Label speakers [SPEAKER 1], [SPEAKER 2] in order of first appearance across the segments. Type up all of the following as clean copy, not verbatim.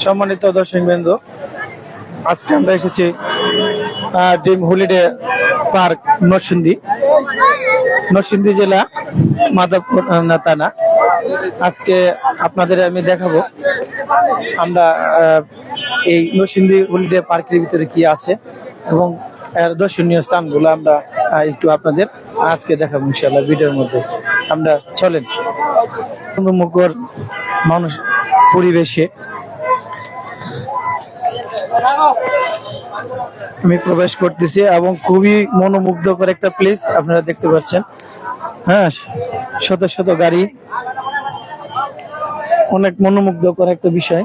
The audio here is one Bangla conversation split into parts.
[SPEAKER 1] সম্মানিত দর্শকবৃন্দ, আজকে আমরা এসেছি ড্রিম হলিডে পার্ক নরসিংদী জেলা, মাধবপুর থানা। আজকে আপনাদের আমি দেখাবো আমরা এই নরসিংদী হলিডে পার্কের ভিতরে কি আছে এবং দর্শনীয় স্থানগুলো আমরা একটু আপনাদের আজকে দেখাবো ইনশাআল্লাহ ভিডিওর মধ্যে। আমরা চলেন মুখর মানুষ পরিবেশে আমি প্রবেশ করতেছি এবং খুবই মনোমুগ্ধকর একটা প্লেস আপনারা দেখতে পাচ্ছেন। হ্যাঁ, শত শত গাড়ি, অনেক মনোমুগ্ধকর একটা বিষয়।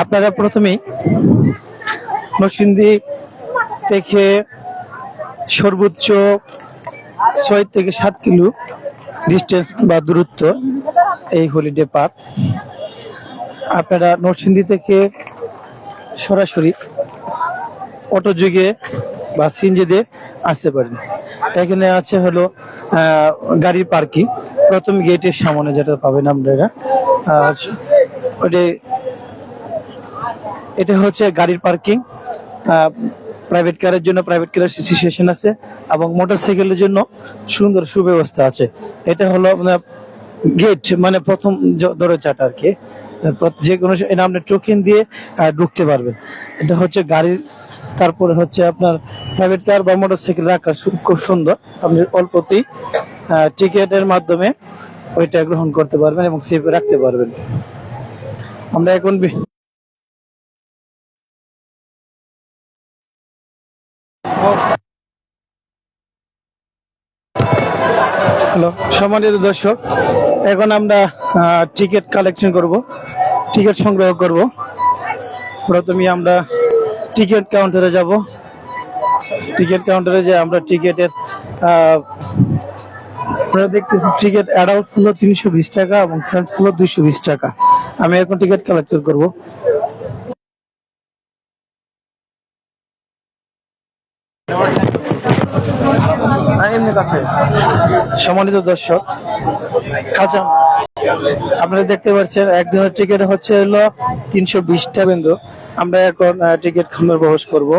[SPEAKER 1] আপনারা প্রথমেই নরসিংদী থেকে সর্বোচ্চ 6 থেকে 7 কিলো ডিস্টেন্স বা দূরত্ব এই হলিডে পার্ক। আপনারা নরসিংদী থেকে সরাসরি অটো যোগে বা সিএনজি দিয়ে আসতে পারেন। এখানে আছে হলো গাড়ি পার্কিং, প্রথম গেটের সামনে যেটা পাবেন আপনারা। এটা হচ্ছে গাড়ির পার্কিং। প্রাইভেট কারের জন্য প্রাইভেট কারের সিচুয়েশন আছে এবং মোটরসাইকেলের জন্য সুন্দর সুব্যবস্থা আছে। এটা হলো গেট, মানে প্রথম দরজাটা আর কি। যে কোনো আপনি টোকেন দিয়ে ঢুকতে পারবেন। এটা হচ্ছে গাড়ির। তারপরে হচ্ছে আপনার প্রাইভেট কার বা মোটরসাইকেল রাখা খুব সুন্দর। আপনি অল্পতেই টিকেটের মাধ্যমে ওইটা গ্রহণ করতে পারবেন এবং সেভে রাখতে পারবেন। আমরা এখন হ্যালো সম্মানিত দর্শক, এখন আমরা টিকিট কালেকশন করব, টিকিট সংগ্রহ করব। প্রথমে আমরা টিকিট কাউন্টারে যাব। টিকিট কাউন্টারে যে আমরা টিকিটের দেখছি টিকিট অ্যাডাল্ট হলো 320 টাকা এবং সেলস হলো 220 টাকা। আমি এখন টিকিট কালেক্ট করব। সম্মানিত দর্শক, আপনারা দেখতে পাচ্ছেন একজনের টিকিট হচ্ছে হলো 320 টাকা বিন্দু। আমরা এখন টিকিট কাউন্টারে প্রবেশ করব।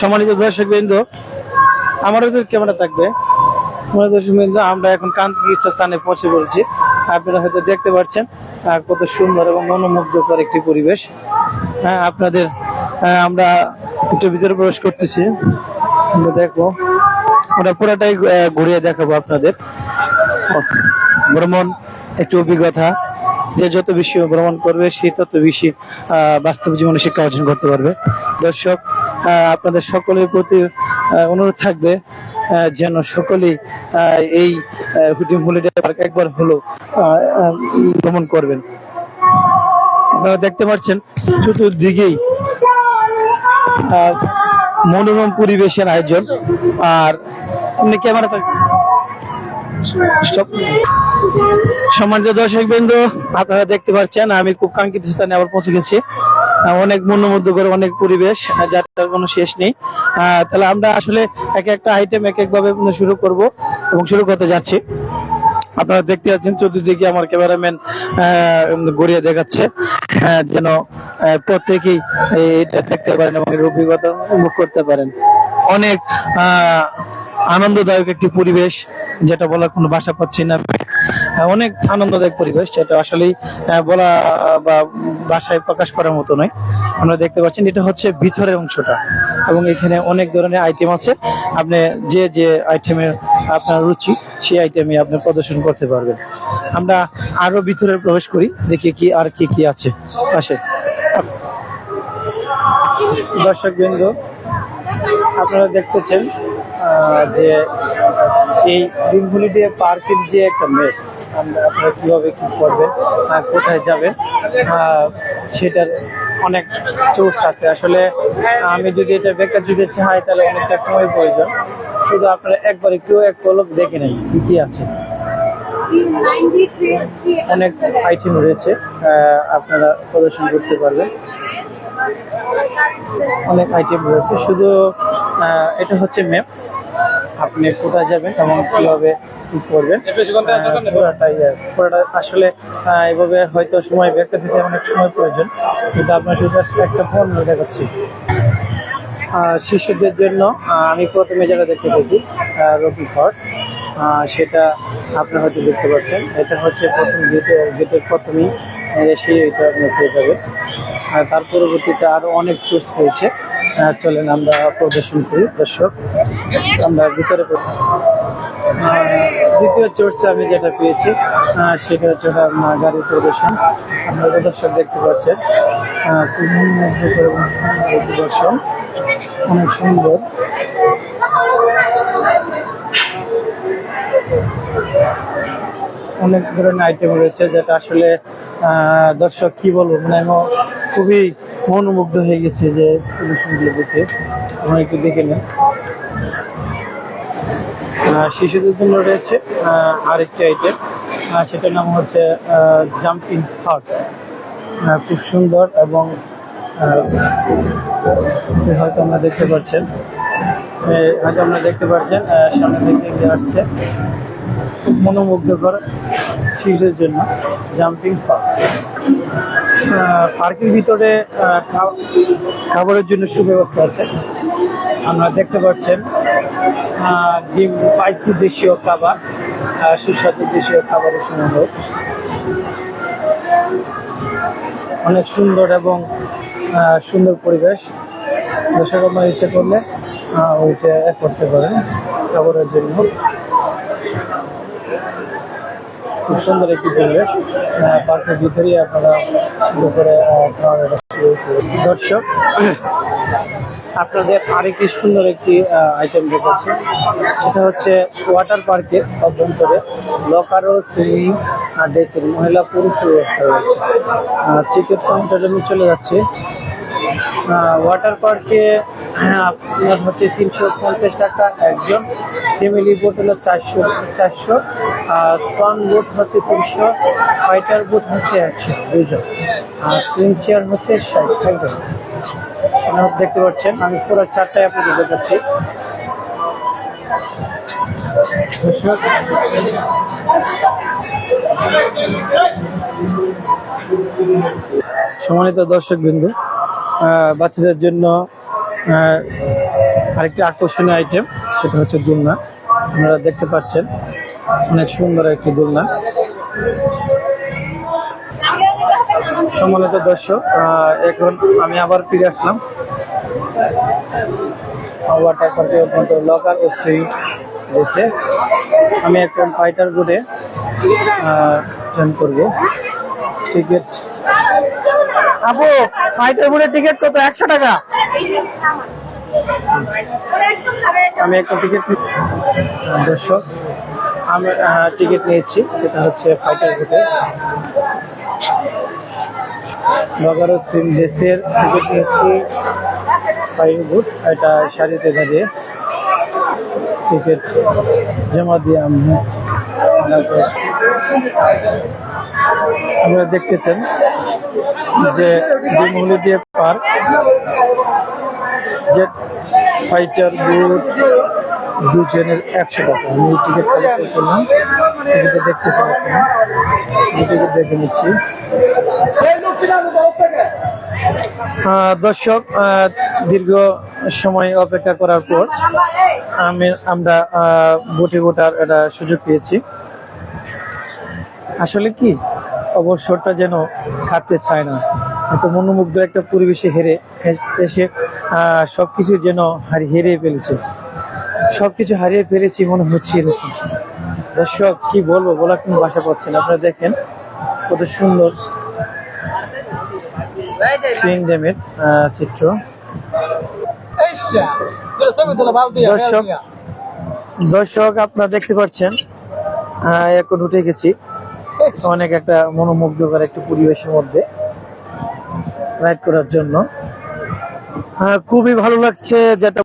[SPEAKER 1] সম্মানিত দর্শক বৃন্দ, আমারও ক্যামেরা থাকবে। আমরা এখন কাঙ্ক্ষিত স্থানে পৌঁছে বলছি। আপনারা হয়তো দেখতে পাচ্ছেন কত সুন্দর এবং মনোমুগ্ধকর একটি পরিবেশ। হ্যাঁ, আপনাদের আমরা একটু ভিতরে প্রবেশ করতেছি। আমরা দেখবো, আমরা পুরোটাই ঘুরিয়ে দেখাবো আপনাদের। ভ্রমণ একটু অভিজ্ঞতা, যে যত বেশি ভ্রমণ করবে সে তত বেশি বাস্তব জীবনে শিক্ষা অর্জন করতে পারবে। দর্শক, আপনাদের সকলের প্রতি অনুরোধ থাকবে যেন সকলেই এই ড্রিম হলিডে পার্ক একবার হলো ভ্রমণ করবেন। আপনারা দেখতে পাচ্ছেন চতুর্দিকেই মনোরম পরিবেশের আয়োজন। আর এমনি ক্যামেরা সম্মানিত দর্শক বিন্দু, আপনারা দেখতে পাচ্ছেন আমি খুব কাঙ্ক্ষিত স্থানে আবার পৌঁছে গেছি। অনেক মনোমুগ্ধকর অনেক পরিবেশ, যার কোনো শেষ নেই। তাহলে আমরা আসলে এক একটা আইটেম এক একভাবে শুরু করব এবং শুরু করতে যাচ্ছি। আপনারা দেখতে পাচ্ছেন চতুর্দিকে আমার ক্যামেরাম্যান ঘুরিয়ে দেখাচ্ছে যেন প্রত্যেকেই এটা দেখতে পারেন এবং এর অভিজ্ঞতা উপভোগ করতে পারেন। অনেক আনন্দদায়ক একটি পরিবেশ, যেটা বলার কোনো ভাষা পাচ্ছি না। অনেক আনন্দদায়ক পরিবেশ, যেটা আসলেই বলা বা ভাষায় প্রকাশ করার মতো নয়। আমরা দেখতে পাচ্ছেন এটা হচ্ছে ভিতরের অংশটা এবং এখানে অনেক ধরনের আইটেম আছে। আপনি যে যে আইটেমের আপনার রুচি সেই আইটেমে আপনি প্রদর্শন করতে পারবেন। আমরা আরো ভিতরে প্রবেশ করি, দেখি কি আর কি কি আছে পাশে। দর্শক বৃন্দ, আপনারা দেখতেছেন যে এই ড্রিম হলিডে পার্কের যে একটা ম্যাপ, আপনারা কিভাবে কি করবেন, কোথায় যাবেন, সেটার অনেক চোর্স আছে। আসলে আমি যদি এটা ব্যাখ্যা দিতে চাই তাহলে অনেকটা সময় প্রয়োজন। শুধু আপনারা একবার একটু এক পলক দেখে নেন কি কি আছে। অনেক আইটেম রয়েছে, আপনারা প্রদর্শন করতে পারবেন। অনেক আইটেম রয়েছে, শুধু এটা হচ্ছে ম্যাপ, আপনি কোথায় যাবেন এবং কিভাবে কি করবেন পুরোটা আসলে এইভাবে হয়তো সময় ব্যাখ্যা দিতে অনেক সময় প্রয়োজন, কিন্তু আপনার শুধু একটা ফোন দেখাচ্ছি। শিশুদের জন্য আমি প্রথমে যেটা দেখতে পেয়েছি রকি হর্স, সেটা আপনারা হয়তো দেখতে পাচ্ছেন। এটা হচ্ছে প্রথম গেটের প্রথমেই এসে এটা আপনি পেয়ে যাবেন। তার পরবর্তীতে আরও অনেক চুজ রয়েছে, চলেন আমরা প্রদর্শন করি দর্শক। আমরা ভিতরে দ্বিতীয় চর্চে আমি যেটা পেয়েছি সেটা হচ্ছে গাড়ি প্রদর্শন। আপনারা দর্শক দেখতে পাচ্ছেন, খুব মনোমুগ্ধকর এবং সুন্দর প্রদর্শন, অনেক সুন্দর। অনেক ধরনের আইটেম রয়েছে যেটা আসলে দর্শক কি বলবো, মানে খুবই মনোমুগ্ধ হয়ে গেছে যে প্রদর্শনগুলো দেখে। আমরা একটু দেখে নেন। শিশুদের জন্য রয়েছে আরেকটি আইটেম, সেটার নাম হচ্ছে জাম্পিং হর্স। খুব সুন্দর এবং হয়তো আমরা দেখতে পাচ্ছেন, সামনে থেকে আসছে। খুব মনোমুগ্ধকর শিশুদের জন্য জাম্পিং হর্স। পার্কের ভিতরে খাবারের জন্য সুব্যবস্থা আছে। আমরা দেখতে পাচ্ছেন যে স্পাইসি দেশীয় খাবার, সুস্বাদু দেশীয় খাবারের সমারোহ। অনেক সুন্দর এবং সুন্দর পরিবেশ। দর্শক আপনার ইচ্ছে করলে ওইটা করতে পারেন খাবারের জন্য। খুব সুন্দর একটি পরিবেশ, পার্কের ভিতরেই আপনারা দুপুরে খাওয়ার দর্শক আপনাদের আরেকটি সুন্দর একটি আইটেম দেখাচ্ছে। সেটা হচ্ছে ওয়াটার পার্কের অভ্যন্তরে লকার ও সুইমিং ড্রেসিং মহিলা পুরুষ ব্যবস্থা রয়েছে। টিকিট কাউন্টারে আমি চলে যাচ্ছি। ওয়াটার পার্কে আপনার হচ্ছে 350 টাকা একজন, ফ্যামিলি বোট হলো 400, সান বোট হচ্ছে 300, ফাইটার বোট হচ্ছে 100 দুজন, আর সুইং চেয়ার হচ্ছে 60 একজন। আপনারা দেখতে পাচ্ছেন আমি পুরো 4টায় আপনাদের দেখাচ্ছি। সম্মানিত দর্শক বিন্দু, বাচ্চাদের জন্য আরেকটি আকর্ষণীয় আইটেম, সেটা হচ্ছে দোলনা। আপনারা দেখতে পাচ্ছেন অনেক সুন্দর একটি দোলনা। সম্মানিত দর্শক, এখন আমি আবার ফিরে আসলাম ওয়াটার পার্কের লকার ও সুইট রয়েছে। আমি এখন ফাইটার বোর্ডে জয়েন করবো। টিকিট আপু, ফাইটার বোর্ডের টিকিট কত? 100 টাকা। আমি একটা টিকিট, দর্শক আমি টিকিট নিয়েছি, সেটা হচ্ছে ফাইটার বোর্ডে লকার ও সুইট ড্রেসের টিকিট নিয়েছি। ফাইটার বোর্ড এটা সারিতে দাঁড়িয়ে টিকিট জমা দিয়ে আপনারা দেখতেছেন যে holiday park jet fighter boat দুজনের 100 টাকা। আমি এই টিকিট কালেক্ট করলাম, টিকিটে দেখতেছেন আপনারা, টিকিট দেখে নিচ্ছি। দর্শক, দীর্ঘ সময় অপেক্ষা করার পর আমরা বোটে ওঠার একটা সুযোগ পেয়েছি। আসলে কি অবসরটা যেন কাটতে চায় না, এত মনোমুগ্ধ একটা পরিবেশে এসে সবকিছু যেন সবকিছু হারিয়ে ফেলেছি মনে হচ্ছে এরকম। দর্শক কি বলবো, বলার কোনো ভাষা পাচ্ছেন। আপনারা দেখেন কত সুন্দর সুইং ড্যামের চিত্র। দর্শক আপনারা দেখতে পাচ্ছেন, এখন উঠে গেছি অনেক একটা মনোমুগ্ধকর একটা পরিবেশের মধ্যে। রাইড করার জন্য। খুবই ভালো লাগছে যেটা